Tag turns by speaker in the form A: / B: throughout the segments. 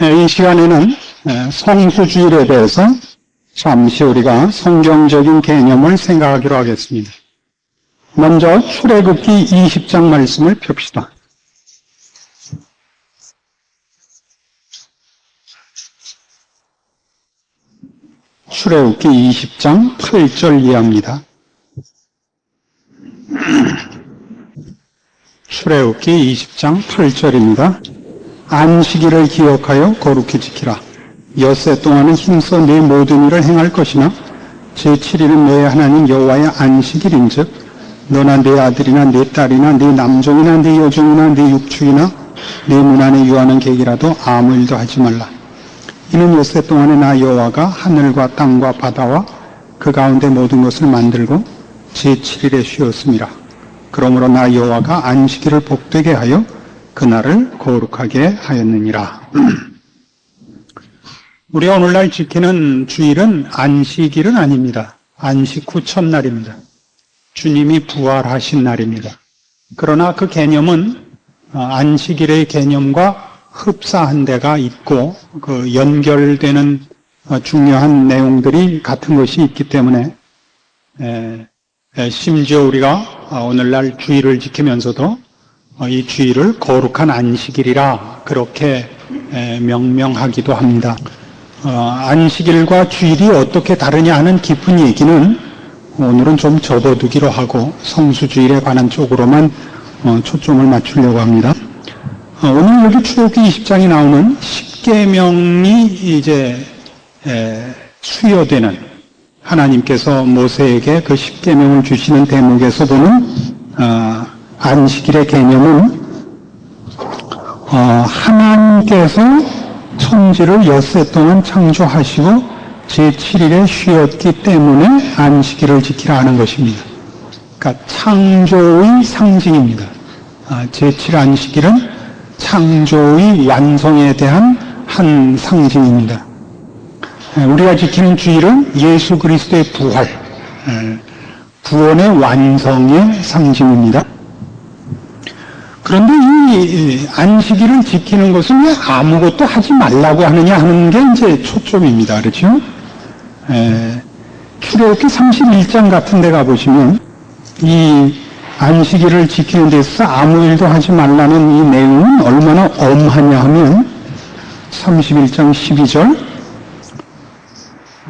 A: 이 시간에는 성수주일에 대해서 잠시 우리가 성경적인 개념을 생각하기로 하겠습니다. 먼저 출애굽기 20장 말씀을 펴봅시다. 출애굽기 20장 8절 이하입니다. 출애굽기 20장 8절입니다. 안식일을 기억하여 거룩히 지키라. 엿새 동안은 힘써 네 모든 일을 행할 것이나 제7일은 너의 하나님 여호와의 안식일인즉 너나 네 아들이나 네 딸이나 네 남종이나 네 여종이나 네 육축이나 네 문 안에 유하는 객이라도 아무 일도 하지 말라. 이는 엿새 동안에 나 여호와가 하늘과 땅과 바다와 그 가운데 모든 것을 만들고 제7일에 쉬었음이라. 그러므로 나 여호와가 안식일을 복되게 하여 그날을 거룩하게 하였느니라. 우리가 오늘날 지키는 주일은 안식일은 아닙니다. 안식 후 첫날입니다. 주님이 부활하신 날입니다. 그러나 그 개념은 안식일의 개념과 흡사한 데가 있고 그 연결되는 중요한 내용들이 같은 것이 있기 때문에 심지어 우리가 오늘날 주일을 지키면서도 이 주일을 거룩한 안식일이라 그렇게 명명하기도 합니다. 안식일과 주일이 어떻게 다르냐 하는 깊은 얘기는 오늘은 좀 접어두기로 하고 성수주일에 관한 쪽으로만 초점을 맞추려고 합니다. 오늘 여기 출애굽기 20장에 나오는 십계명이 이제 수여되는 하나님께서 모세에게 그 십계명을 주시는 대목에서 보는 안식일의 개념은 하나님께서 천지를 엿새 동안 창조하시고 제7일에 쉬었기 때문에 안식일을 지키라 하는 것입니다. 그러니까 창조의 상징입니다. 제7 안식일은 창조의 완성에 대한 한 상징입니다. 우리가 지키는 주일은 예수 그리스도의 부활, 구원의 완성의 상징입니다. 그런데 이 안식일을 지키는 것은 왜 아무것도 하지 말라고 하느냐 하는 게 이제 초점입니다. 그렇죠? 출애굽기 31장 같은 데 가보시면 이 안식일을 지키는 데 있어서 아무 일도 하지 말라는 이 내용은 얼마나 엄하냐 하면 31장 12절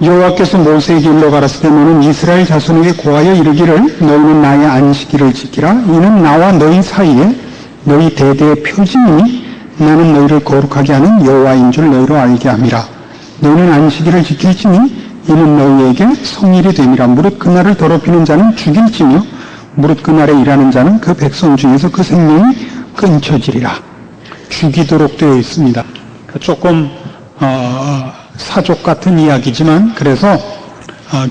A: 여호와께서 모세에게 일러 가라사대 너는 이스라엘 자손에게 고하여 이르기를 너희는 나의 안식일을 지키라. 이는 나와 너희 사이에 너희 대대의 표징이 나는 너희를 거룩하게 하는 여호와인 줄 너희로 알게 함이라. 너희는 안식일을 지킬지니 이는 너희에게 성일이 됨이라. 무릇 그날을 더럽히는 자는 죽일지며 무릇 그날에 일하는 자는 그 백성 중에서 그 생명이 끊쳐지리라. 죽이도록 되어 있습니다. 조금 사족 같은 이야기지만 그래서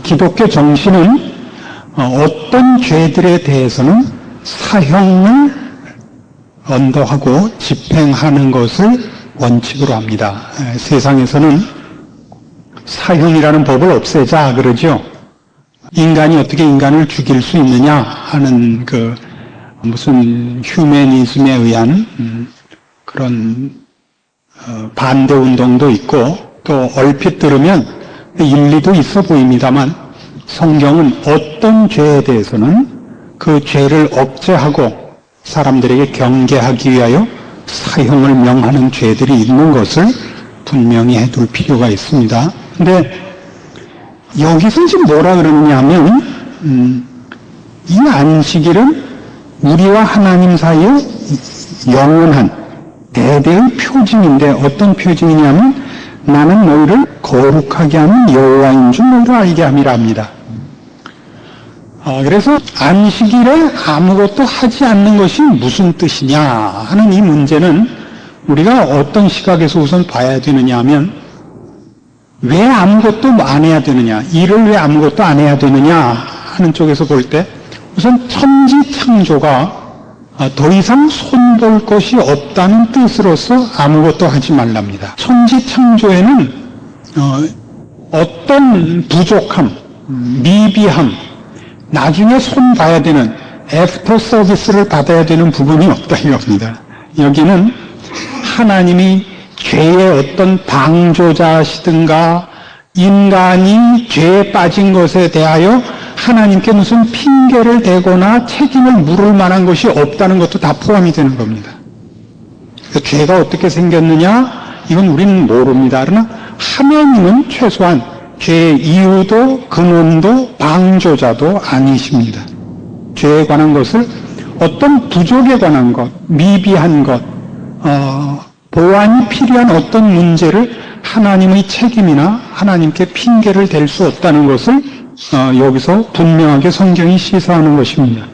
A: 기독교 정신은 어떤 죄들에 대해서는 사형을 언도하고 집행하는 것을 원칙으로 합니다. 세상에서는 사형이라는 법을 없애자 그러죠. 인간이 어떻게 인간을 죽일 수 있느냐 하는 그 무슨 휴머니즘에 의한 그런 반대 운동도 있고 또 얼핏 들으면 일리도 있어 보입니다만 성경은 어떤 죄에 대해서는 그 죄를 억제하고 사람들에게 경계하기 위하여 사형을 명하는 죄들이 있는 것을 분명히 해둘 필요가 있습니다. 근데 여기서 지금 뭐라 그러느냐 하면 이 안식일은 우리와 하나님 사이에 영원한 대대의 표징인데 어떤 표징이냐면 나는 너희를 거룩하게 하는 여호와인 줄 너희로 알게 함이라 합니다. 그래서 안식일에 아무것도 하지 않는 것이 무슨 뜻이냐 하는 이 문제는 우리가 어떤 시각에서 우선 봐야 되느냐 하면 왜 아무것도 안 해야 되느냐, 일을 왜 아무것도 안 해야 되느냐 하는 쪽에서 볼 때 우선 천지 창조가 더 이상 손볼 것이 없다는 뜻으로서 아무것도 하지 말랍니다. 천지 창조에는 어떤 부족함, 미비함, 나중에 손 봐야 되는 애프터 서비스를 받아야 되는 부분이 없다 이겁니다. 여기는 하나님이 죄의 어떤 방조자시든가 인간이 죄에 빠진 것에 대하여 하나님께 무슨 핑계를 대거나 책임을 물을 만한 것이 없다는 것도 다 포함이 되는 겁니다. 그러니까 죄가 어떻게 생겼느냐? 이건 우리는 모릅니다. 그러나 하나님은 최소한 죄의 이유도 근원도 방조자도 아니십니다. 죄에 관한 것을 어떤 부족에 관한 것, 미비한 것, 보완이 필요한 어떤 문제를 하나님의 책임이나 하나님께 핑계를 댈 수 없다는 것을 여기서 분명하게 성경이 시사하는 것입니다.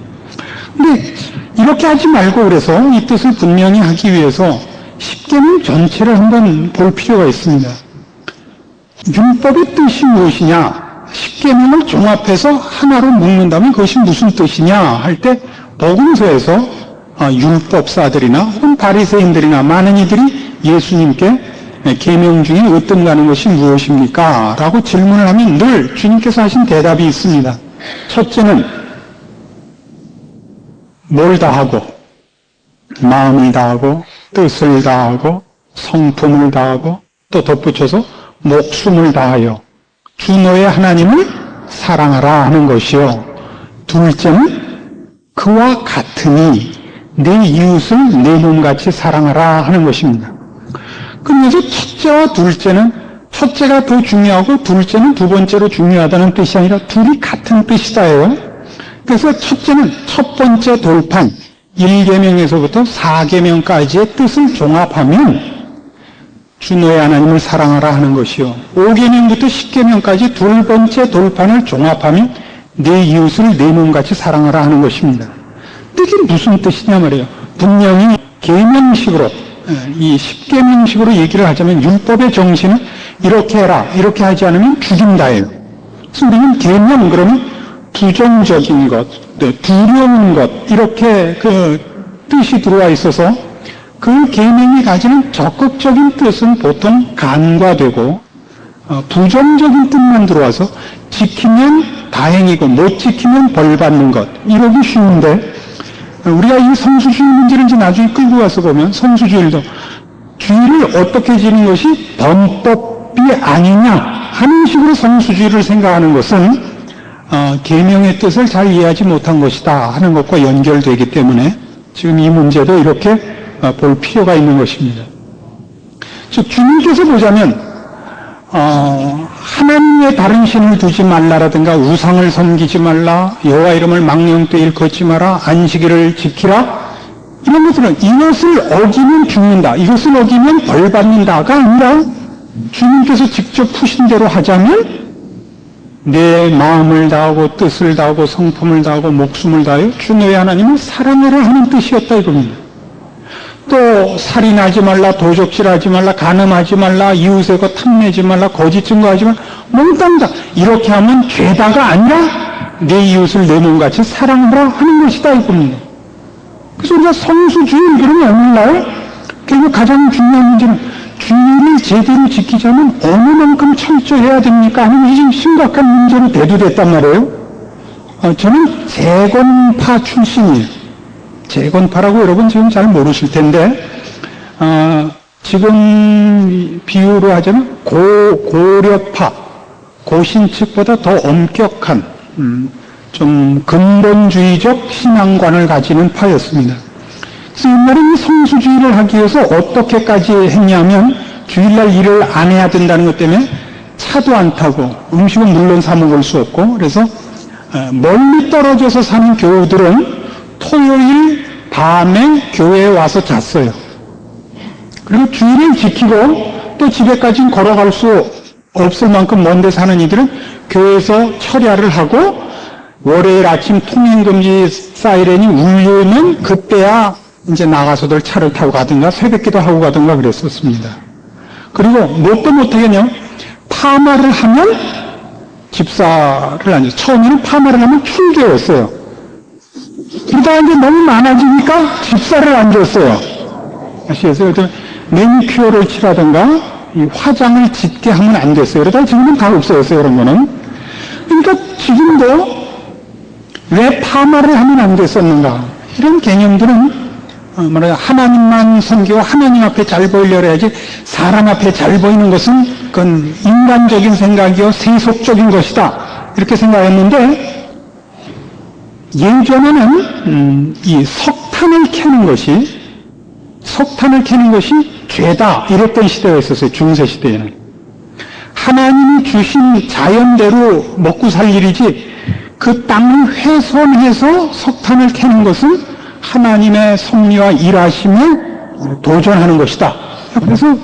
A: 근데 이렇게 하지 말고 그래서 이 뜻을 분명히 하기 위해서 십계명 전체를 한번 볼 필요가 있습니다. 율법의 뜻이 무엇이냐? 십계명을 종합해서 하나로 묶는다면 그것이 무슨 뜻이냐 할 때 복음서에서 율법사들이나 혹은 바리새인들이나 많은 이들이 예수님께 계명 중에 으뜸가는 것이 무엇입니까? 라고 질문을 하면 늘 주님께서 하신 대답이 있습니다. 첫째는 뭘 다하고 마음을 다하고 뜻을 다하고 성품을 다하고 또 덧붙여서 목숨을 다하여 주 너의 하나님을 사랑하라 하는 것이요. 둘째는 그와 같으니 내 이웃을 내 몸같이 사랑하라 하는 것입니다. 그러면서 첫째와 둘째는 첫째가 더 중요하고 둘째는 두 번째로 중요하다는 뜻이 아니라 둘이 같은 뜻이다예요. 그래서 첫째는 첫 번째 돌판 1계명에서부터 4계명까지의 뜻을 종합하면 주 너의 하나님을 사랑하라 하는 것이요. 5계명부터 10계명까지 두 번째 돌판을 종합하면 내 이웃을 내 몸같이 사랑하라 하는 것입니다. 이게 무슨 뜻이냐 말이에요. 분명히 계명식으로 이 10계명식으로 얘기를 하자면 율법의 정신은 이렇게 해라 이렇게 하지 않으면 죽인다예요. 그래서 우리는 계명 그러면 부정적인 것, 두려운 것 이렇게 그 뜻이 들어와 있어서 그 계명이 가지는 적극적인 뜻은 보통 간과되고 부정적인 뜻만 들어와서 지키면 다행이고 못 지키면 벌 받는 것 이러기 쉬운데 우리가 이 성수주의 문제를 이제 나중에 끌고 가서 보면 성수주의도 주의를 어떻게 지는 것이 범법이 아니냐 하는 식으로 성수주의를 생각하는 것은 계명의 뜻을 잘 이해하지 못한 것이다 하는 것과 연결되기 때문에 지금 이 문제도 이렇게 볼 필요가 있는 것입니다. 즉 주님께서 보자면 하나님의 다른 신을 두지 말라라든가 우상을 섬기지 말라, 여호와 이름을 망령되이 일컫지 마라, 안식일을 지키라 이런 것들은 이것을 어기면 죽는다, 이것을 어기면 벌 받는다가 아니라 주님께서 직접 푸신 대로 하자면 내 마음을 다하고 뜻을 다하고 성품을 다하고 목숨을 다하여 주 너의 하나님을 사랑하라 하는 뜻이었다 이겁니다. 또 살인하지 말라, 도적질하지 말라, 간음하지 말라, 이웃의 것 탐내지 말라, 거짓 증거하지 말라, 몽땅 다 이렇게 하면 죄다가 아니라 내 이웃을 내 몸같이 사랑하라 하는 것이다 이겁니다. 그래서 우리가 성수주의를 그러면 오늘날 결국 가장 중요한 문제는 주의를 제대로 지키자면 어느 만큼 철저해야 됩니까? 하는 이 심각한 문제로 대두됐단 말이에요. 저는 재건파 출신이에요. 재건파라고 여러분 지금 잘 모르실 텐데 지금 비유로 하자면 고려파, 고신측보다 더 엄격한 좀 근본주의적 신앙관을 가지는 파였습니다. 그래서 옛날에 이 성수주의를 하기 위해서 어떻게까지 했냐면 주일날 일을 안 해야 된다는 것 때문에 차도 안 타고 음식은 물론 사 먹을 수 없고 그래서 멀리 떨어져서 사는 교우들은 토요일 밤에 교회에 와서 잤어요. 그리고 주일을 지키고 또 집에까지 걸어갈 수 없을 만큼 먼 데 사는 이들은 교회에서 철야를 하고 월요일 아침 통행금지 사이렌이 울리면 그때야 이제 나가서들 차를 타고 가든가 새벽기도 하고 가든가 그랬었습니다. 그리고 뭣도 못하겠냐 파마를 하면 집사를 앉아서 처음에는 파마를 하면 출교였어요. 그러다가 이제 너무 많아지니까 집사를 안 줬어요. 아시겠어요? 매니큐어를 칠하든가 이 화장을 짙게 하면 안 됐어요. 그러다가 지금은 다 없어졌어요. 그런 거는. 그러니까 지금도 왜 파마를 하면 안 됐었는가? 이런 개념들은 하나님만 섬기고 하나님 앞에 잘 보이려고 해야지 사람 앞에 잘 보이는 것은 그건 인간적인 생각이요 세속적인 것이다 이렇게 생각했는데 예전에는 이 석탄을 캐는 것이 죄다 이랬던 시대가 있었어요. 중세 시대에는 하나님이 주신 자연대로 먹고 살 일이지 그 땅을 훼손해서 석탄을 캐는 것은 하나님의 섭리와 일하심을 도전하는 것이다. 그래서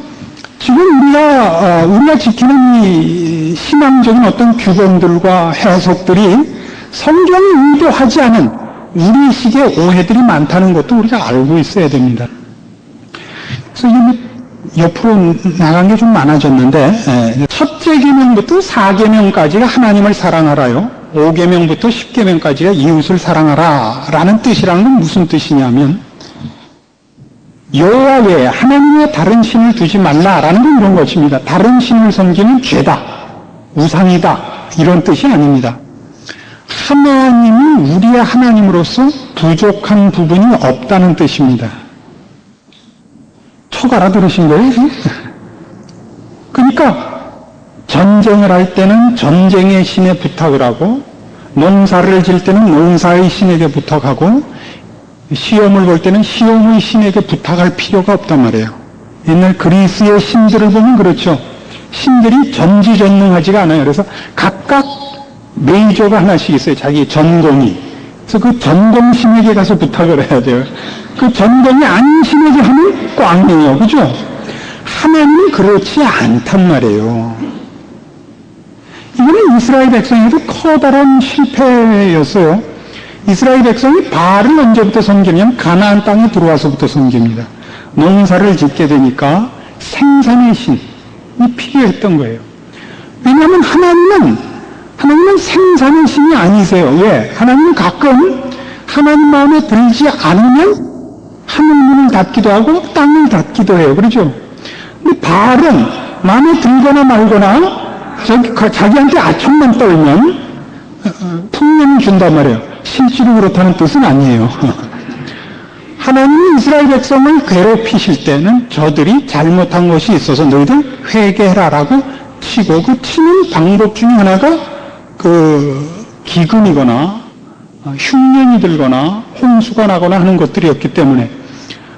A: 지금 우리가 지키는 이 신앙적인 어떤 규범들과 해석들이 성경이 의도하지 않은 우리식의 오해들이 많다는 것도 우리가 알고 있어야 됩니다. 그래서 옆으로 나간 게 좀 많아졌는데 첫째 계명부터 4계명까지가 하나님을 사랑하라요. 5계명부터 10계명까지가 이웃을 사랑하라 라는 뜻이라는 건 무슨 뜻이냐면 여호와 외에 하나님 외에 다른 신을 두지 말라라는 건 이런 것입니다. 다른 신을 섬기면 죄다, 우상이다 이런 뜻이 아닙니다. 하나님이 우리의 하나님으로서 부족한 부분이 없다는 뜻입니다. 척 알아들으신 거예요? 그러니까 전쟁을 할 때는 전쟁의 신에 부탁을 하고 농사를 질 때는 농사의 신에게 부탁하고 시험을 볼 때는 시험의 신에게 부탁할 필요가 없단 말이에요. 옛날 그리스의 신들을 보면 그렇죠. 신들이 전지전능하지가 않아요. 그래서 각각 메이저가 하나씩 있어요. 자기 전공이. 그래서 그 전공신에게 가서 부탁을 해야 돼요. 그 전공이 아닌 신에게 하면 꽝이에요. 그죠? 하나님은 그렇지 않단 말이에요. 이거는 이스라엘 백성에도 커다란 실패였어요. 이스라엘 백성이 바알을 언제부터 섬기냐면 가나안 땅에 들어와서부터 섬깁니다. 농사를 짓게 되니까 생산의 신이 필요했던 거예요. 왜냐하면 하나님은 생산의 신이 아니세요. 왜? 하나님은 가끔 하나님 마음에 들지 않으면 하늘문을 닫기도 하고 땅을 닫기도 해요. 그렇죠? 근데 바알은 마음에 들거나 말거나 자기한테 아첨만 떨면 풍년을 준단 말이에요. 실제로 그렇다는 뜻은 아니에요. 하나님이 이스라엘 백성을 괴롭히실 때는 저들이 잘못한 것이 있어서 너희들 회개해라라고 치고 그 치는 방법 중에 하나가 기근이거나 흉년이 들거나 홍수가 나거나 하는 것들이었기 때문에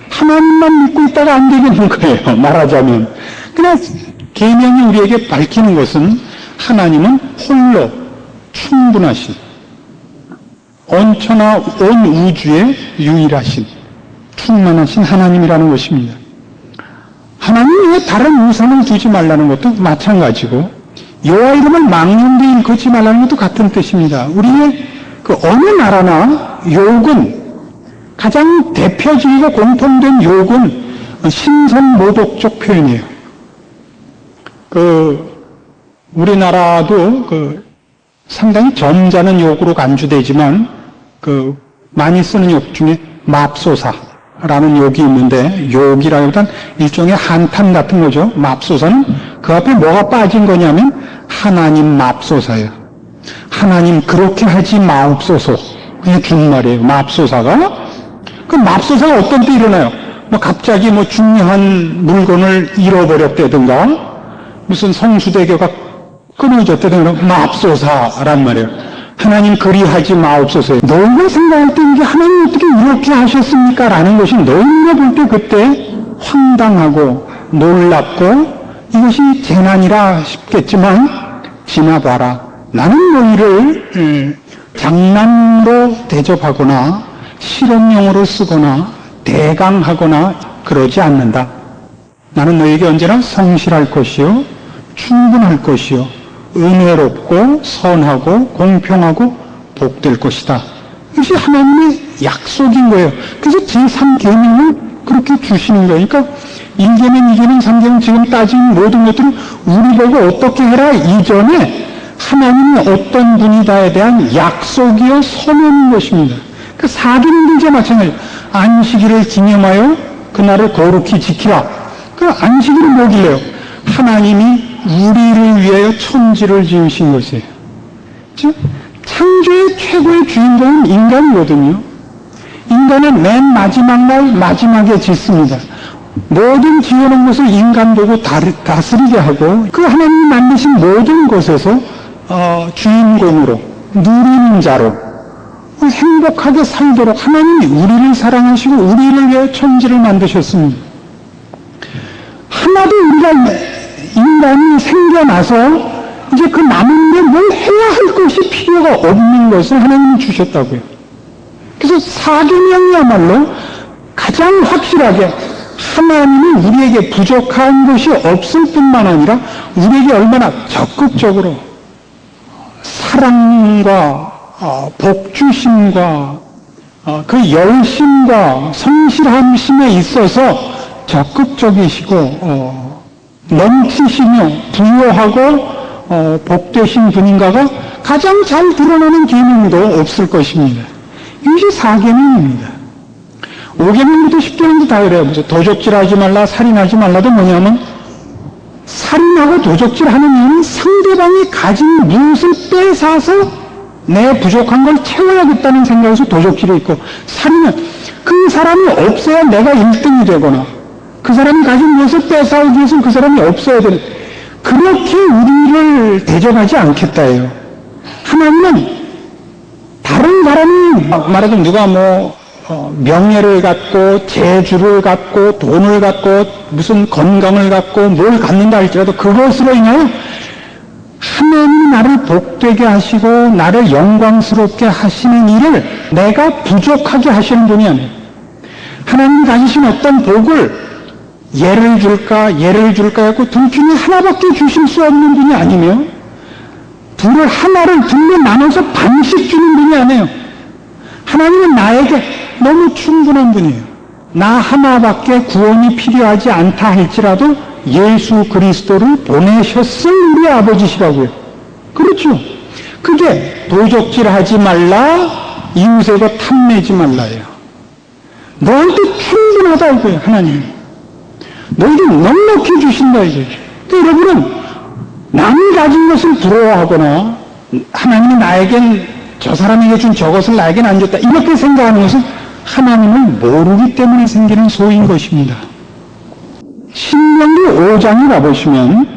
A: 하나님만 믿고 있다가 안 되겠는 거예요. 말하자면. 그냥 계명이 우리에게 밝히는 것은 하나님은 홀로 충분하신 온천하 온 우주의 유일하신 충만하신 하나님이라는 것입니다. 하나님이 왜 다른 우상을 두지 말라는 것도 마찬가지고 여호와 이름을 망령되이 일컫지 말라는 것도 같은 뜻입니다. 우리의 어느 나라나 욕은 가장 대표적이고 공통된 욕은 신선모독적 표현이에요. 우리나라도 상당히 점잖은 욕으로 간주되지만 많이 쓰는 욕 중에 맙소사라는 욕이 있는데 욕이라기보단 일종의 한탄 같은 거죠. 맙소사는 그 앞에 뭐가 빠진 거냐면 하나님 맙소사예요. 하나님 그렇게 하지 마옵소서. 그게 준말이에요. 맙소사가. 그 맙소사가 어떤 때 일어나요? 갑자기 중요한 물건을 잃어버렸다든가 무슨 성수대교가 끊어졌다든가 맙소사란 말이에요. 하나님 그리하지 마옵소서. 너희가 생각할 때 이게 하나님 어떻게 이렇게 하셨습니까? 라는 것이 너희가 볼 때 그때 황당하고 놀랍고 이것이 재난이라 싶겠지만 지나봐라. 나는 너희를 장난으로 대접하거나 실험용으로 쓰거나 대강하거나 그러지 않는다. 나는 너희에게 언제나 성실할 것이요 충분할 것이요 은혜롭고 선하고 공평하고 복될 것이다. 이것이 하나님의 약속인 거예요. 그래서 제3계명을 그렇게 주시는 거예요. 그러니까 1계명, 2계명, 3계명 지금 따진 모든 것들은 우리 보고 어떻게 해라 이전에 하나님이 어떤 분이다에 대한 약속이요 선언인 것입니다. 그 4계명도 이제 마찬가지예요. 안식일을 기념하여 그날을 거룩히 지키라. 그 안식일은 뭐길래요? 하나님이 우리를 위하여 천지를 지으신 것이에요. 즉 창조의 최고의 주인공은 인간이거든요. 인간은 맨 마지막 날 마지막에 짓습니다. 모든 지어놓은 것을 인간 보고 다스리게 하고 그 하나님이 만드신 모든 것에서 주인공으로 누리는 자로 행복하게 살도록 하나님이 우리를 사랑하시고 우리를 위해 천지를 만드셨습니다. 하나도 우리가 인간이 생겨나서 이제 그 남은데 뭘 해야 할 것이 필요가 없는 것을 하나님이 주셨다고요. 그래서 사계명이야말로 가장 확실하게 하나님이 우리에게 부족한 것이 없을 뿐만 아니라 우리에게 얼마나 적극적으로 사랑과 복주심과 그 열심과 성실함심에 있어서 적극적이시고 넘치시며 부유하고 복되신 분인가가 가장 잘 드러나는 계명도 없을 것입니다. 이것이 사계명입니다. 5계명부터 10계명도 다 그래요. 도적질하지 말라, 살인하지 말라도 뭐냐면 살인하고 도적질하는 이유는 상대방이 가진 무엇을 빼앗아서 내 부족한 걸 채워야겠다는 생각에서 도적질이 있고, 살인은 그 사람이 없어야 내가 1등이 되거나 그 사람이 가진 무엇을 빼앗아오기 위해서는 그 사람이 없어야 되는, 그렇게 우리를 대적하지 않겠다예요. 하나님은 다른 사람이 말하자면 누가 명예를 갖고 재주를 갖고 돈을 갖고 무슨 건강을 갖고 뭘 갖는다 할지라도 그것으로 인하여 하나님이 나를 복되게 하시고 나를 영광스럽게 하시는 일을 내가 부족하게 하시는 분이 아니에요. 하나님이 가지신 어떤 복을 예를 줄까 하고 둘 중에 하나밖에 주실 수 없는 분이 아니며 둘을 하나를 둘로 나눠서 반씩 주는 분이 아니에요. 하나님은 나에게 너무 충분한 분이에요. 나 하나밖에 구원이 필요하지 않다 할지라도 예수 그리스도를 보내셨을 우리 아버지시라고요. 그렇죠. 그게 도적질하지 말라, 이웃의 것 탐내지 말라예요. 너한테 충분하다 이거예요. 하나님 너에게 넉넉히 주신다 이거예요. 그러니까 여러분은 남이 가진 것을 부러워하거나 하나님이 나에겐 저 사람에게 준 저것을 나에겐 안 줬다 이렇게 생각하는 것은 하나님을 모르기 때문에 생기는 소인 것입니다. 신명기 5장에 가보시면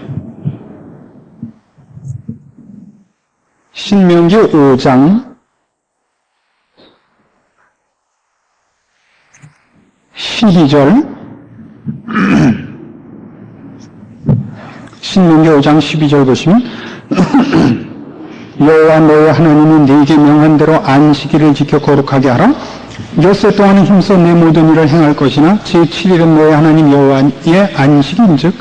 A: 신명기 5장 12절 신명기 5장 12절 보시면 여호와 너의 하나님이 네게 명한 대로 안식일을 지켜 거룩하게 하라. 엿새 동안은 힘써 내 모든 일을 행할 것이나 제7일은 너의 하나님 여호와의 안식일인즉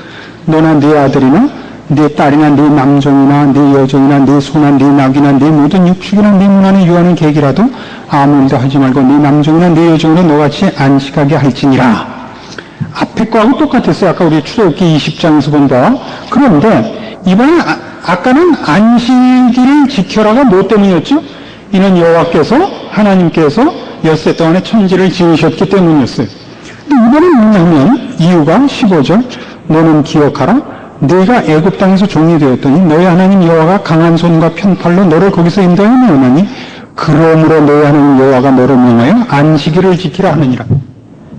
A: 너나 네 아들이나 네 딸이나 네 남종이나 네 여종이나 네 소나 네 낙이나 네 모든 육축이나 네 문안에 유하는 객이라도 아무 일도 하지 말고 네 남종이나 네 여종으로 너같이 안식하게 할지니라. 앞에 거하고 똑같았어요. 아까 우리 출애굽기 20장에서 본 거와. 그런데 이번에 아까는 안식일을 지켜라가 뭐 때문이었죠? 이는 여호와께서 하나님께서 엿새 동안에 천지를 지으셨기 때문이었어요. 근데 이번엔 뭐냐면 이유가 15절 너는 기억하라 네가 애굽 땅에서 종이 되었더니 너의 하나님 여호와가 강한 손과 편팔로 너를 거기서 인도하여 내어나니 그러므로 너의 하나님 여호와가 너를 명하여 안식일을 지키라 하느니라.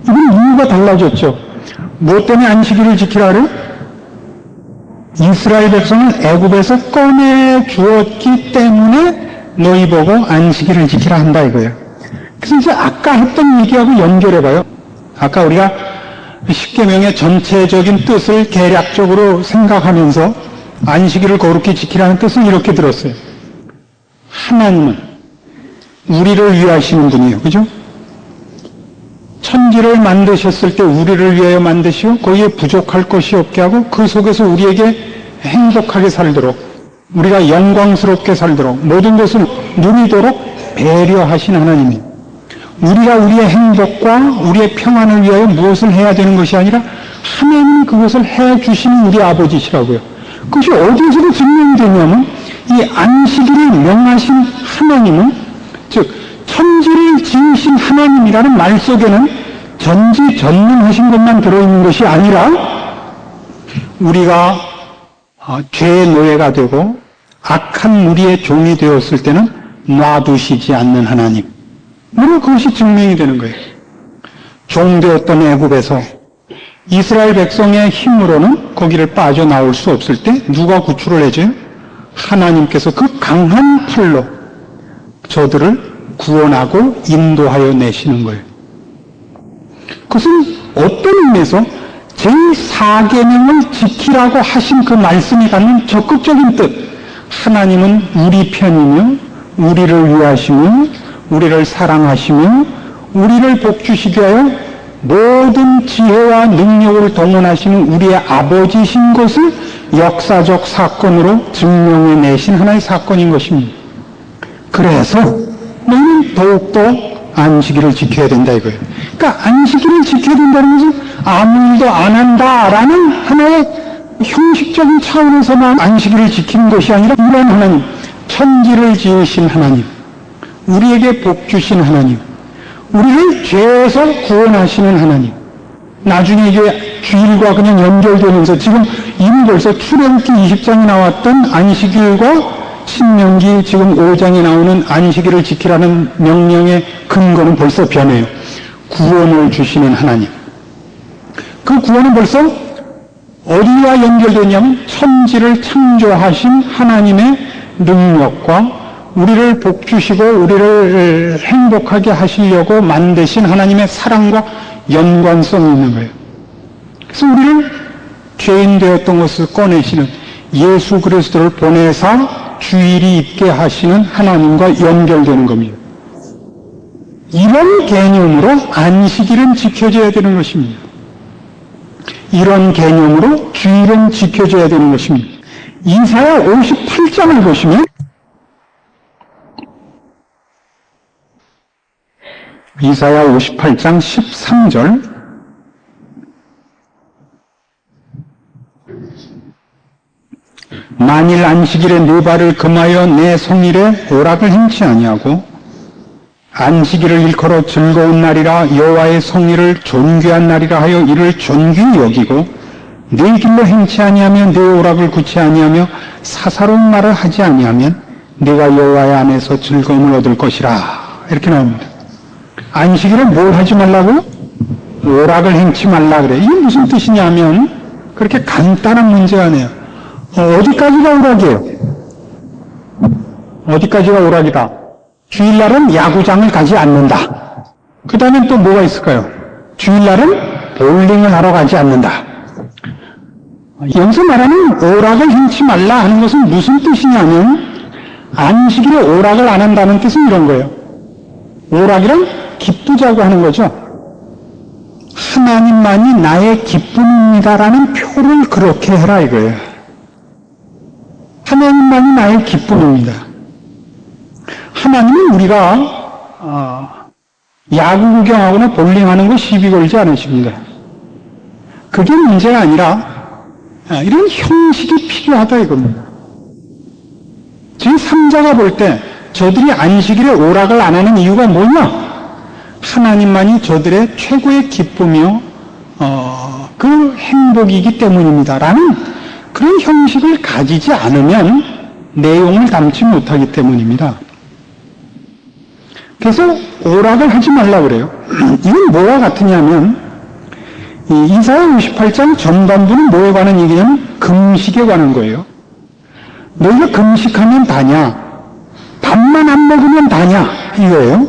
A: 이건 이유가 달라졌죠. 뭐 때문에 안식일을 지키라 그래요? 이스라엘 백성을 애굽에서 꺼내 주었기 때문에 너희 보고 안식일을 지키라 한다 이거예요. 그래서 이제 아까 했던 얘기하고 연결해봐요. 아까 우리가 10계명의 전체적인 뜻을 개략적으로 생각하면서 안식일을 거룩히 지키라는 뜻을 이렇게 들었어요. 하나님은 우리를 위하시는 분이에요. 그죠? 천지를 만드셨을 때 우리를 위하여 만드시고 거기에 부족할 것이 없게 하고 그 속에서 우리에게 행복하게 살도록 우리가 영광스럽게 살도록 모든 것을 누리도록 배려하신 하나님이 우리가 우리의 행복과 우리의 평안을 위하여 무엇을 해야 되는 것이 아니라 하나님이 그것을 해주시는 우리 아버지시라고요. 그것이 어디에서도 증명이 되냐면 이 안식일을 명하신 하나님은 즉 천지를 지으신 하나님이라는 말 속에는 전지전능하신 것만 들어있는 것이 아니라 우리가 죄의 노예가 되고 악한 무리의 종이 되었을 때는 놔두시지 않는 하나님, 물론 그것이 증명이 되는 거예요. 종되었던 애굽에서 이스라엘 백성의 힘으로는 거기를 빠져나올 수 없을 때 누가 구출을 해줘요? 하나님께서 그 강한 팔로 저들을 구원하고 인도하여 내시는 거예요. 그것은 어떤 의미에서 제4계명을 지키라고 하신 그 말씀이 갖는 적극적인 뜻, 하나님은 우리 편이며 우리를 위하시며 우리를 사랑하시며 우리를 복주시게 하여 모든 지혜와 능력을 동원하시는 우리의 아버지신 것을 역사적 사건으로 증명해내신 하나의 사건인 것입니다. 그래서 너희는 더욱더 안식일을 지켜야 된다 이거예요. 그러니까 안식일을 지켜야 된다는 것은 아무 일도 안 한다라는 하나의 형식적인 차원에서만 안식일을 지키는 것이 아니라 이런 하나님, 천지를 지으신 하나님, 우리에게 복 주신 하나님, 우리를 죄에서 구원하시는 하나님, 나중에 이게 주일과 그냥 연결되면서 지금 이미 벌써 출애굽기 20장에 나왔던 안식일과 신명기 지금 5장에 나오는 안식일을 지키라는 명령의 근거는 벌써 변해요. 구원을 주시는 하나님. 그 구원은 벌써 어디와 연결되냐면 천지를 창조하신 하나님의 능력과 우리를 복주시고 우리를 행복하게 하시려고 만드신 하나님의 사랑과 연관성이 있는 거예요. 그래서 우리를 죄인 되었던 것을 꺼내시는 예수 그리스도를 보내사 주일이 있게 하시는 하나님과 연결되는 겁니다. 이런 개념으로 안식일은 지켜져야 되는 것입니다. 이런 개념으로 주일은 지켜져야 되는 것입니다. 이사야 58장을 보시면 이사야 58장 13절 만일 안식일에 네 발을 금하여 내 성일에 오락을 행치 아니하고 안식일을 일컬어 즐거운 날이라 여호와의 성일을 존귀한 날이라 하여 이를 존귀히 여기고 네 길로 행치 아니하며 네 오락을 굳지 아니하며 사사로운 말을 하지 아니하면 네가 여호와의 안에서 즐거움을 얻을 것이라 이렇게 나옵니다. 안식일에 뭘 하지 말라고요? 오락을 행치 말라 그래. 이게 무슨 뜻이냐면 그렇게 간단한 문제가 아니에요. 어디까지가 오락이에요? 어디까지가 오락이다? 주일날은 야구장을 가지 않는다. 그 다음엔 또 뭐가 있을까요? 주일날은 볼링을 하러 가지 않는다. 여기서 말하는 오락을 행치 말라 하는 것은 무슨 뜻이냐면 안식일에 오락을 안 한다는 뜻은 이런 거예요. 오락이란 기쁘자고 하는 거죠. 하나님만이 나의 기쁨입니다라는 표를 그렇게 해라 이거예요. 하나님만이 나의 기쁨입니다. 하나님은 우리가 야구 구경하거나 볼링하는 거 시비 걸지 않으십니다. 그게 문제가 아니라 이런 형식이 필요하다 이겁니다. 제3자가 볼 때 저들이 안식일에 오락을 안 하는 이유가 뭐냐? 하나님만이 저들의 최고의 기쁨이요 그 행복이기 때문입니다 라는 그런 형식을 가지지 않으면 내용을 담지 못하기 때문입니다. 그래서 오락을 하지 말라고 그래요. 이건 뭐와 같으냐면 이사야 58장 전반부는 뭐에 관한 얘기냐면 금식에 관한 거예요. 너희가 금식하면 다냐? 밥만 안 먹으면 다냐? 이거예요.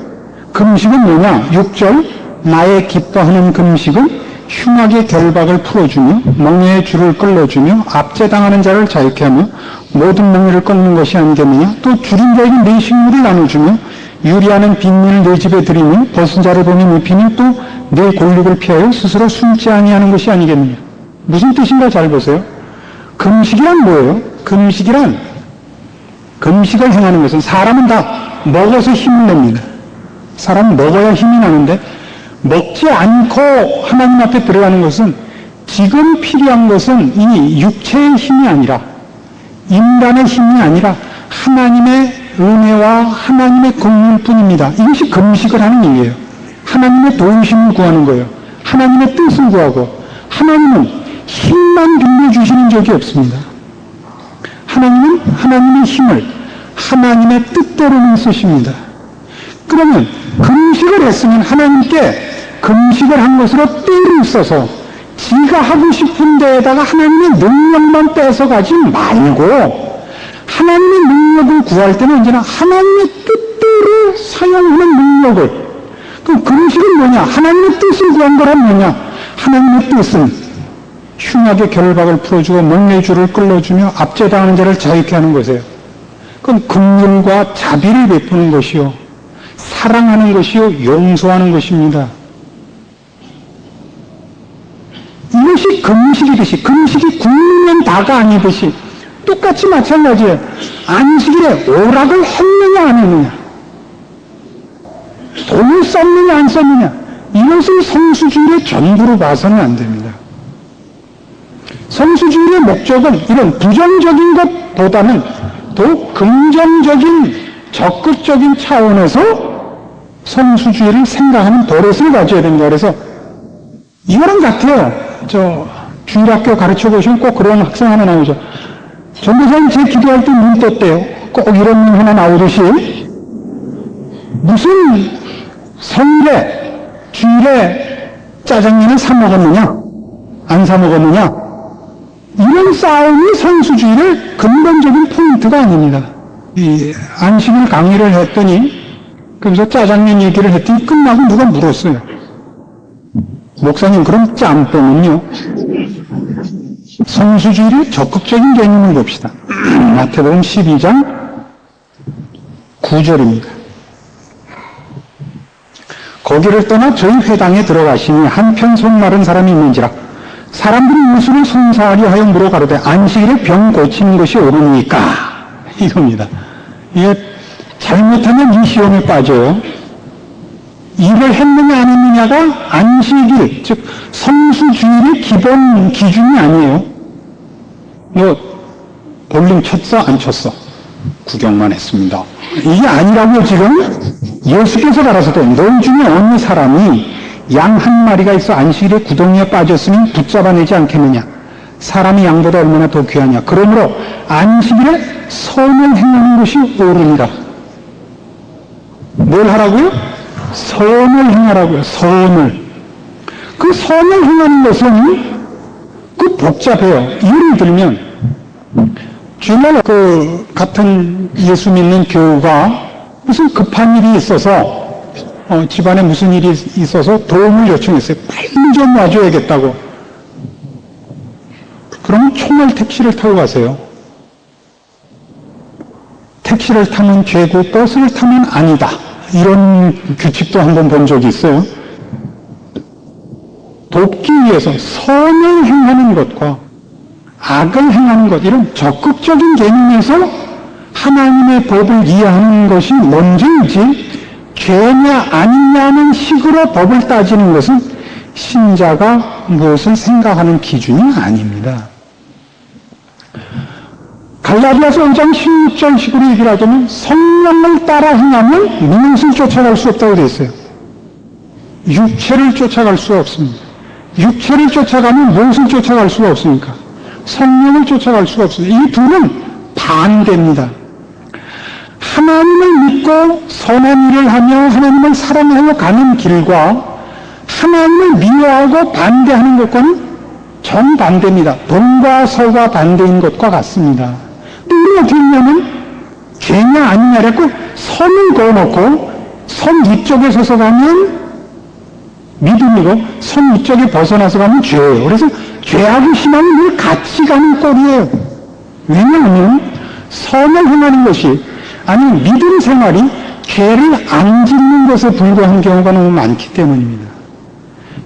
A: 금식은 뭐냐? 6절 나의 기뻐하는 금식은 흉악의 결박을 풀어주며 멍에의 줄을 끌어주며 압제당하는 자를 자유케 하며 모든 멍에를 끊는 것이 아니겠느냐? 또 줄인 자에게 내 식물을 나눠주며 유리하는 빈민을 내 집에 들이며 벗은 자를 보니 입히며 또 내 골육을 피하여 스스로 숨지 아니하는 것이 아니겠느냐? 무슨 뜻인가 잘 보세요. 금식이란 뭐예요? 금식을 행하는 것은 사람은 다 먹어서 힘을 냅니다. 사람은 먹어야 힘이 나는데 먹지 않고 하나님 앞에 들어가는 것은 지금 필요한 것은 이 육체의 힘이 아니라 인간의 힘이 아니라 하나님의 은혜와 하나님의 긍휼뿐입니다. 이것이 금식을 하는 일이에요. 하나님의 도우심을 구하는 거예요. 하나님의 뜻을 구하고 하나님은 힘만 빌려주시는 적이 없습니다. 하나님은 하나님의 힘을 하나님의 뜻대로만 쓰십니다. 그러면 금식을 했으면 하나님께 금식을 한 것으로 떼를 써서 지가 하고 싶은 데에다가 하나님의 능력만 뺏어가지 말고 하나님의 능력을 구할 때는 언제나 하나님의 뜻대로 사용하는 능력을. 그럼 금식은 뭐냐? 하나님의 뜻을 구한 거란 뭐냐? 하나님의 뜻은 흉악의 결박을 풀어주고 목매주를 끌어주며 압제당하는 자를 자유케 하는 것이에요. 그럼 긍휼과 자비를 베푸는 것이요, 사랑하는 것이요, 용서하는 것입니다. 이것이 금식이듯이, 금식이 굶으면 다가 아니듯이 똑같이 마찬가지예요. 안식일에 오락을 했느냐 안 했느냐, 돈을 썼느냐 안 썼느냐, 이것을 성수주일의 전부로 봐서는 안 됩니다. 성수주일의 목적은 이런 부정적인 것보다는 더욱 긍정적인 적극적인 차원에서 성수주일을 생각하는 버릇을 가져야 됩니다. 그래서 이거랑 같아요. 주일학교 가르쳐 보시면 꼭 그런 학생 하나 나오죠. 전도사님 제 기도할 때 눈 떴대요. 꼭 이런 문 하나 나오듯이 무슨 성일에 주일에 짜장면을 사 먹었느냐 안 사 먹었느냐, 이런 싸움이 성수주일의 근본적인 포인트가 아닙니다. 이 안식일 강의를 했더니, 그래서 짜장면 얘기를 했더니 끝나고 누가 물었어요. 목사님, 그럼 짬뽕은요? 성수주일의 적극적인 개념을 봅시다. 마태복음 12장 9절입니다. 거기를 떠나 저희 회당에 들어가시니 한편 손 마른 사람이 있는지라 사람들이 예수를 송사하려 하여 물어가로되 안식일에 병 고치는 것이 옳으니까, 이겁니다. 이게 잘못하면 이 시험에 빠져요. 일을 했느냐 안 했느냐가 안식일, 즉 성수주일의 기본 기준이 아니에요. 너 볼링 쳤어 안 쳤어? 구경만 했습니다. 이게 아니라고요. 지금 예수께서 가라사대 너희 중에 어느 사람이 양 한 마리가 있어 안식일에 구덩이에 빠졌으면 붙잡아내지 않겠느냐? 사람이 양보다 얼마나 더 귀하냐? 그러므로 안식일에 선을 행하는 것이 옳으니라. 뭘 하라고요? 선을 행하라고요. 선을. 그 선을 행하는 것은 그 복잡해요. 예를 들면 주말 같은 예수 믿는 교우가 무슨 급한 일이 있어서 집안에 무슨 일이 있어서 도움을 요청했어요. 빨리 좀 와줘야겠다고. 그러면 총알 택시를 타고 가세요. 택시를 타면 죄고 버스를 타면 아니다. 이런 규칙도 한번 본 적이 있어요. 돕기 위해서 선을 행하는 것과 악을 행하는 것, 이런 적극적인 개념에서 하나님의 법을 이해하는 것이 먼저이지, 죄냐 아니냐는 식으로 법을 따지는 것은 신자가 무엇을 생각하는 기준이 아닙니다. 갈라디아서 5장 16절식으로 얘기를 하자면 성령을 따라 행하면 무엇을 쫓아갈 수 없다고 되어 있어요. 육체를 쫓아갈 수가 없습니다. 육체를 쫓아가면 무엇을 쫓아갈 수가 없습니까? 성령을 쫓아갈 수가 없습니다. 이 둘은 반대입니다. 하나님을 믿고 선한 일을 하며 하나님을 사랑하여 가는 길과 하나님을 미워하고 반대하는 것과는 정반대입니다. 동과 서가 반대인 것과 같습니다. 또 우리가 어떻게 했냐면 죄냐 아니냐라고 선을 그어놓고 선 위쪽에 서서 가면 믿음이고 선 위쪽에 벗어나서 가면 죄예요. 그래서 죄하고 희망이 늘 같이 가는 꼴이에요. 왜냐하면 선을 행하는 것이, 아니면 믿음 생활이 죄를 안 짓는 것에 불과한 경우가 너무 많기 때문입니다.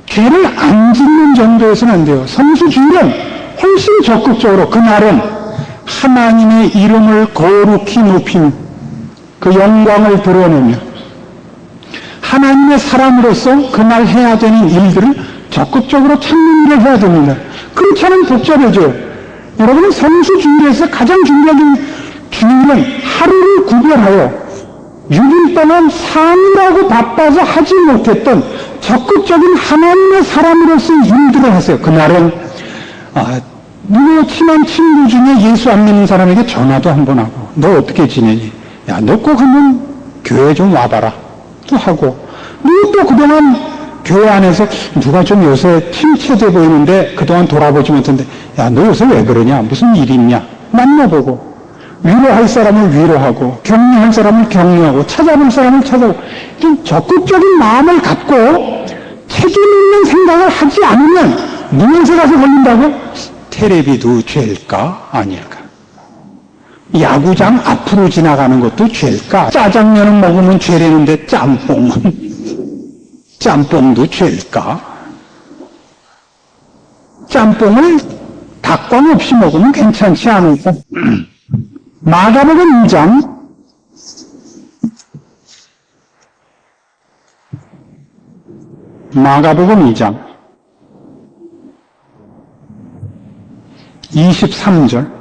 A: 죄를 안 짓는 정도에서는 안 돼요. 성수주일은 훨씬 적극적으로 그날은 하나님의 이름을 거룩히 높이며 그 영광을 드러내며 하나님의 사람으로서 그날 해야 되는 일들을 적극적으로 찾는 일을 해야 됩니다. 그렇지 않으면 복잡해져요. 여러분은 성수주일에서 가장 중요한 주일은 하루를 구별하여 6일 동안 삶이라고 바빠서 하지 못했던 적극적인 하나님의 사람으로서의 일들을 하세요. 그날은 누구 친한 친구 중에 예수 안 믿는 사람에게 전화도 한번 하고, 너 어떻게 지내니? 야, 너 꼭 한번 교회 좀 와봐라. 또 하고, 누구 또 그동안 교회 안에서 누가 좀 요새 침체돼 보이는데 그동안 돌아보지 못했는데, 야, 너 요새 왜 그러냐? 무슨 일이 있냐? 만나보고, 위로할 사람을 위로하고, 격려할 사람을 격려하고, 찾아볼 사람을 찾아보고, 좀 적극적인 마음을 갖고 책임 있는 생각을 하지 않으면 무엇에 가서 걸린다고? 테레비도 죄일까? 아닐까? 야구장 앞으로 지나가는 것도 죄일까? 짜장면을 먹으면 죄라는데 짬뽕도 죄일까? 짬뽕을 닭광 없이 먹으면 괜찮지 않을까? 마가복음 2장 23절.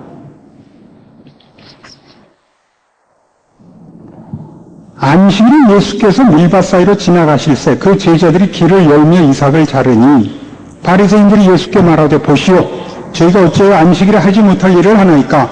A: 안식일에 예수께서 밀밭 사이로 지나가실새 그 제자들이 길을 열며 이삭을 자르니 바리새인들이 예수께 말하되 보시오, 저희가 어찌하여 안식일에 하지 못할 일을 하나이까?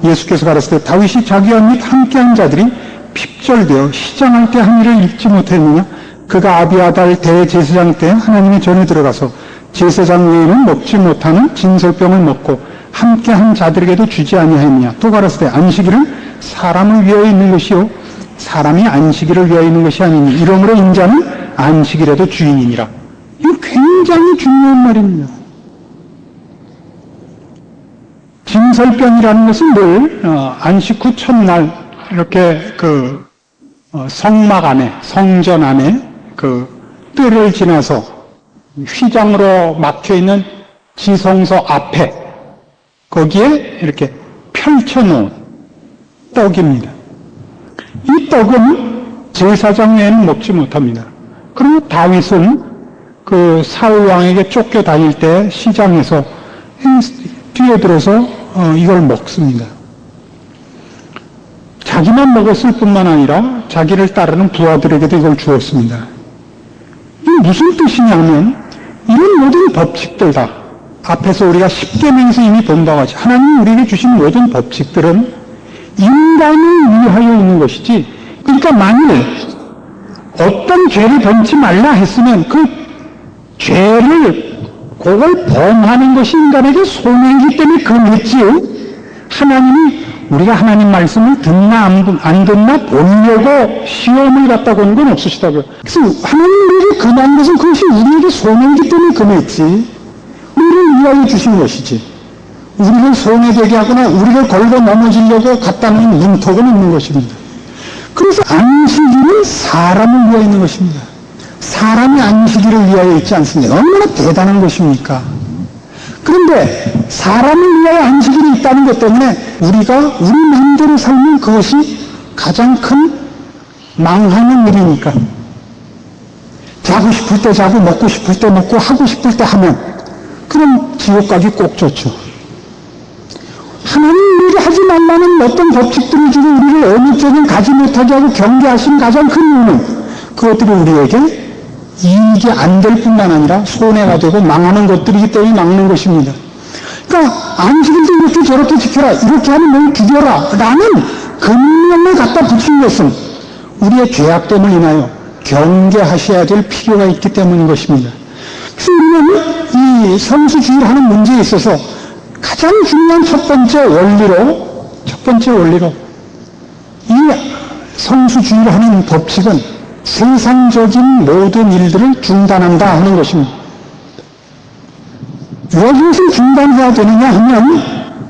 A: 예수께서 가라사대 다윗이 자기와 및 함께한 자들이 핍절되어 시장할 때 한 일을 읽지 못했느냐? 그가 아비아달 대제사장 때 하나님의 전에 들어가서 제사장 외에는 먹지 못하는 진설병을 먹고 함께한 자들에게도 주지 아니하였느냐? 또 가라사대 안식일은 사람을 위하여 있는 것이요 사람이 안식일을 위하여 있는 것이 아니니 이러므로 인자는 안식일에도 주인이니라. 이거 굉장히 중요한 말입니다. 진설병이라는 것은 늘 안식 후 첫날 이렇게 성막 안에, 성전 안에 뜰을 지나서 휘장으로 막혀있는 지성소 앞에 거기에 이렇게 펼쳐놓은 떡입니다. 이 떡은 제사장 외에는 먹지 못합니다. 그리고 다윗은 사울 왕에게 쫓겨 다닐 때 시장에서 뛰어들어서 이걸 먹습니다. 자기만 먹었을 뿐만 아니라 자기를 따르는 부하들에게도 이걸 주었습니다. 이게 무슨 뜻이냐면 이런 모든 법칙들 다 앞에서 우리가 십계명에서 이미 본 바와 같이 하나님이 우리에게 주신 모든 법칙들은 인간을 위하여 있는 것이지, 그러니까 만일 어떤 죄를 범치 말라 했으면 그 죄를 그걸 범하는 것이 인간에게 손해이기 때문에 금했지, 하나님이 우리가 하나님 말씀을 듣나 안 듣나 보려고 시험을 갖다 건 건 없으시다고요. 그래서 하나님이 우리에게 금한 것은 그것이 우리에게 손해이기 때문에 금했지, 우리를 위하여 주신 것이지, 우리를 손해되게 하거나 우리를 걸고 넘어지려고 갖다 놓은 문턱은 있는 것입니다. 그래서 안식일은 사람을 위하여 있는 것입니다. 사람이 안식일을 위하여 있지 않습니다. 얼마나 대단한 것입니까? 그런데 사람을 위하여 안식일이 있다는 것 때문에 우리가 우리 마음대로 살면 그것이 가장 큰 망하는 일이니까. 자고 싶을 때 자고, 먹고 싶을 때 먹고, 하고 싶을 때 하면 그럼 지옥 가기 꼭 좋죠. 하나님 우리에게 하지 말라는 어떤 법칙들을 주고 우리를 어느 쪽은 가지 못하게 하고 경계하신 가장 큰 이유는 그것들이 우리에게 이익이 안 될 뿐만 아니라 손해가 되고 망하는 것들이기 때문에 막는 것입니다. 그러니까 안식일도 이렇게 저렇게 지켜라, 이렇게 하면 널 죽여라 라는 금령을 갖다 붙인 것은 우리의 죄악됨을 인하여 경계하셔야 될 필요가 있기 때문인 것입니다. 그래서 우리는 이 성수주의를 하는 문제에 있어서 가장 중요한 첫 번째 원리로 이 성수주의를 하는 법칙은 세상적인 모든 일들을 중단한다 하는 것입니다. 왜 이것을 중단해야 되느냐 하면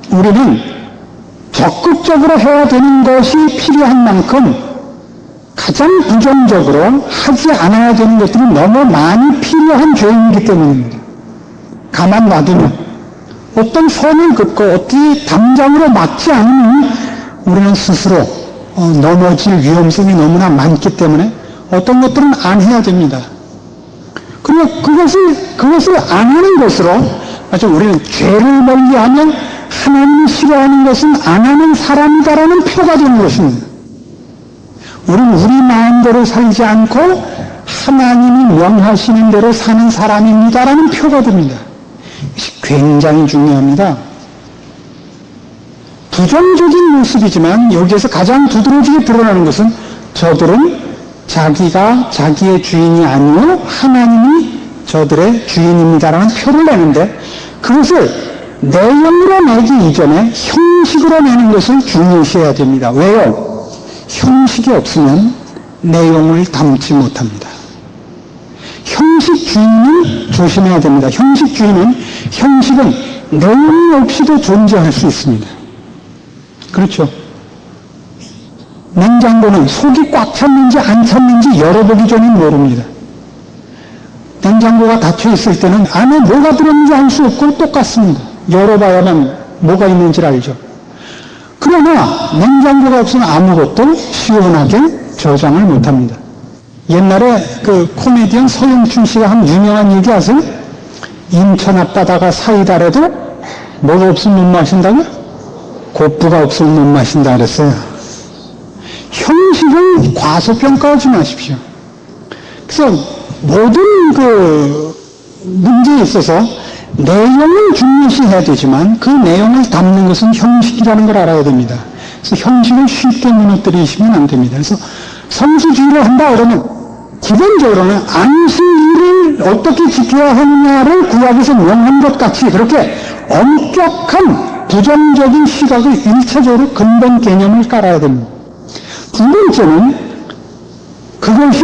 A: 우리는 적극적으로 해야 되는 것이 필요한 만큼 가장 부정적으로 하지 않아야 되는 것들이 너무 많이 필요한 죄이기 때문입니다. 가만 놔두면 어떤 선을 긋고 어떻게 당장으로 막지 않으면 우리는 스스로 넘어질 위험성이 너무나 많기 때문에 어떤 것들은 안 해야 됩니다. 그리고 그것을 안 하는 것으로, 아주 우리는 죄를 멀리하면 하나님이 싫어하는 것은 안 하는 사람이다라는 표가 되는 것입니다. 우리는 우리 마음대로 살지 않고 하나님이 명하시는 대로 사는 사람입니다라는 표가 됩니다. 이것이 굉장히 중요합니다. 부정적인 모습이지만 여기에서 가장 두드러지게 드러나는 것은 저들은 자기가 자기의 주인이 아니요 하나님이 저들의 주인입니다라는 표를 내는데, 그것을 내용으로 내기 이전에 형식으로 내는 것을 중요시해야 됩니다. 왜요? 형식이 없으면 내용을 담지 못합니다. 형식주의는 조심해야 됩니다. 형식은 내용 없이도 존재할 수 있습니다. 그렇죠? 냉장고는 속이 꽉 찼는지 안 찼는지 열어보기 전에 모릅니다. 냉장고가 닫혀 있을 때는 안에 뭐가 들었는지 알 수 없고 똑같습니다. 열어봐야만 뭐가 있는지를 알죠. 그러나 냉장고가 없으면 아무것도 시원하게 저장을 못합니다. 옛날에 그 코미디언 서영춘 씨가 한 유명한 얘기 아세요? 인천 앞바다가 사이다라도 뭐가 없으면 못 마신다고요? 곱부가 없으면 못 마신다 그랬어요. 형식을 과소평가하지 마십시오. 그래서 모든 그 문제에 있어서 내용을 중요시해야 되지만 그 내용을 담는 것은 형식이라는 걸 알아야 됩니다. 그래서 형식을 쉽게 무너뜨리시면 안 됩니다. 그래서 성수주의를 한다 그러면 기본적으로는 안식일을 어떻게 지켜야 하느냐를 구약에서 명한 것 같이 그렇게 엄격한 부정적인 시각을 1차적으로 근본 개념을 깔아야 됩니다. 두 번째는 그것이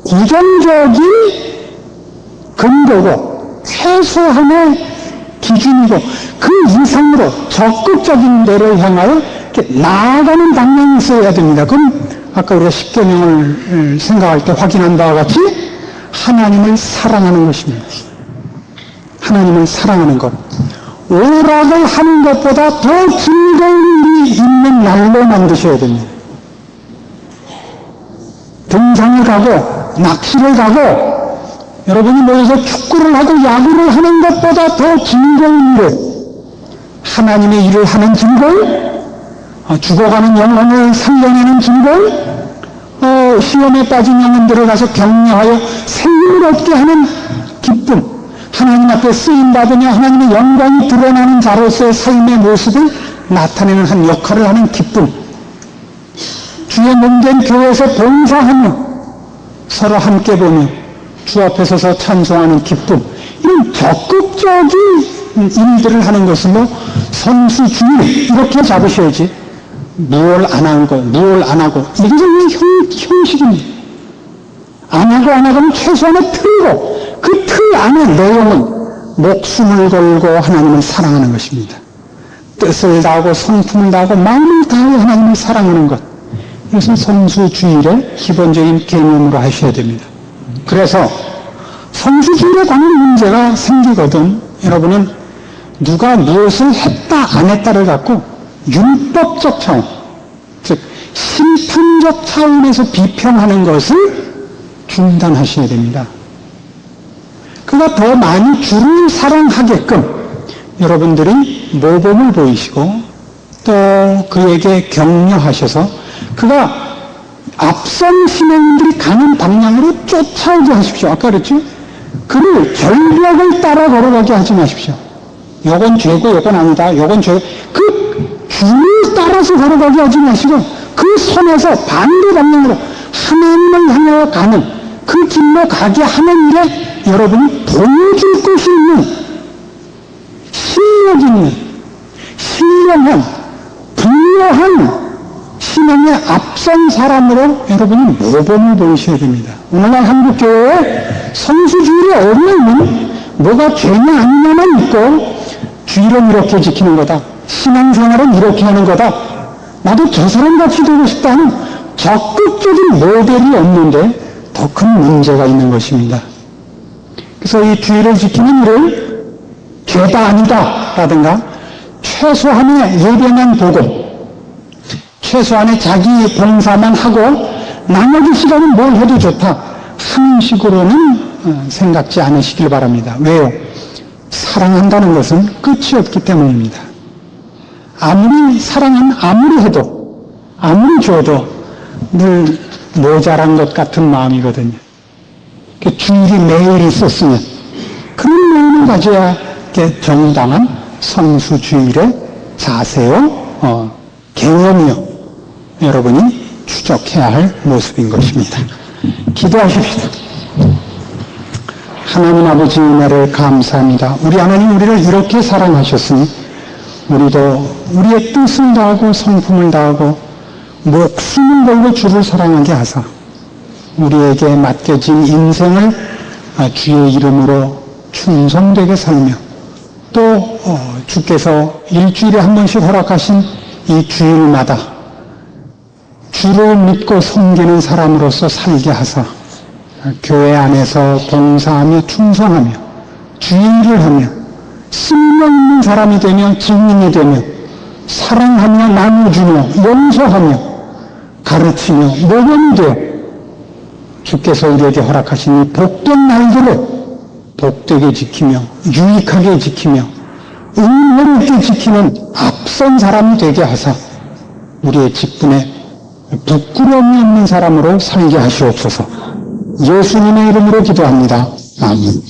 A: 부정적인 근거고 최소한의 기준이고 그 이상으로 적극적인 데를 향하여 이렇게 나아가는 방향이 있어야 됩니다. 그럼 아까 우리가 십계명을 생각할 때 확인한 바와 같이 하나님을 사랑하는 것입니다. 하나님을 사랑하는 것. 오락을 하는 것보다 더 즐거운 일이 있는 날로 만드셔야 됩니다. 등산을 가고 낚시를 가고 여러분이 모여서 축구를 하고 야구를 하는 것보다 더 즐거운 일을, 하나님의 일을 하는 즐거움, 죽어가는 영혼을 살려내는 즐거움, 시험에 빠진 영혼들을 가서 격려하여 생명을 얻게 하는 기쁨, 하나님 앞에 쓰임받으며 하나님의 영광이 드러나는 자로서의 삶의 모습을 나타내는 한 역할을 하는 기쁨, 주의 몸된 교회에서 봉사하며 서로 함께 보며 주 앞에 서서 찬송하는 기쁨, 이런 적극적인 일들을 하는 것으로 선수주의 이렇게 잡으셔야지 무얼 안 하고 무얼 안 하고 이게 형식입니다. 안 하고 안 하고는 최소한의 틀이고 그 틀 안의 내용은 목숨을 걸고 하나님을 사랑하는 것입니다. 뜻을 다하고 성품을 다하고 마음을 다하여 하나님을 사랑하는 것, 이것은 성수주일의 기본적인 개념으로 하셔야 됩니다. 그래서 성수주일에 관한 문제가 생기거든 여러분은 누가 무엇을 했다 안 했다를 갖고 율법적 차원, 즉 심판적 차원에서 비평하는 것을 중단하셔야 됩니다. 그가 더 많이 주를 사랑하게끔 여러분들이 모범을 보이시고 또 그에게 격려하셔서 그가 앞선 신앙인들이 가는 방향으로 쫓아오게 하십시오. 아까 그랬죠? 그를 절벽을 따라 걸어가게 하지 마십시오. 요건 죄고 요건 아니다. 요건 죄고. 그 줄을 따라서 걸어가게 하지 마시고 그 선에서 반대 방향으로 하나님을 향하여 가는 그 길로 가게 하는 일에 여러분이 보여줄 것이 있는 실력 있는 신령한 분명한 신앙의 앞선 사람으로 여러분이 모범을 보이셔야 됩니다. 오늘날 한국교회의 성수주일의 어려움은 뭐가 죄냐 아니냐만 있고 주일은 이렇게 지키는 거다, 신앙생활은 이렇게 하는 거다, 나도 저 사람같이 되고 싶다는 적극적인 모델이 없는데 더 큰 문제가 있는 것입니다. 그래서 이 주일을 지키는 일을 죄다 아니다 라든가 최소한의 예배만 보고 최소한의 자기 봉사만 하고 나머지 시간은 뭘 해도 좋다 하는 식으로는 생각지 않으시길 바랍니다. 왜요? 사랑한다는 것은 끝이 없기 때문입니다. 아무리 아무리 해도 아무리 줘도 늘 모자란 것 같은 마음이거든요. 주일이 매일 있었으면 그런 마음을 가져야 정당한 성수주일의 자세요 개념이요 여러분이 추적해야 할 모습인 것입니다. 기도하십시다. 하나님 아버지 은혜를 감사합니다. 우리 하나님 우리를 이렇게 사랑하셨으니 우리도 우리의 뜻을 다하고 성품을 다하고 목숨을 걸고 주를 사랑하게 하사 우리에게 맡겨진 인생을 주의 이름으로 충성되게 살며 또 주께서 일주일에 한 번씩 허락하신 이 주일마다 주를 믿고 섬기는 사람으로서 살게 하사 교회 안에서 봉사하며 충성하며 주의 일을 하며 쓸모있는 사람이 되며 증인이 되며 사랑하며 나눠주며 용서하며 가르치며 모범이 되어 주께서 우리에게 허락하신 이 복된 날들을 복되게 지키며 유익하게 지키며 은혜롭게 지키는 앞선 사람이 되게 하사 우리의 직분에 부끄러움이 없는 사람으로 살게 하시옵소서. 예수님의 이름으로 기도합니다. 아멘.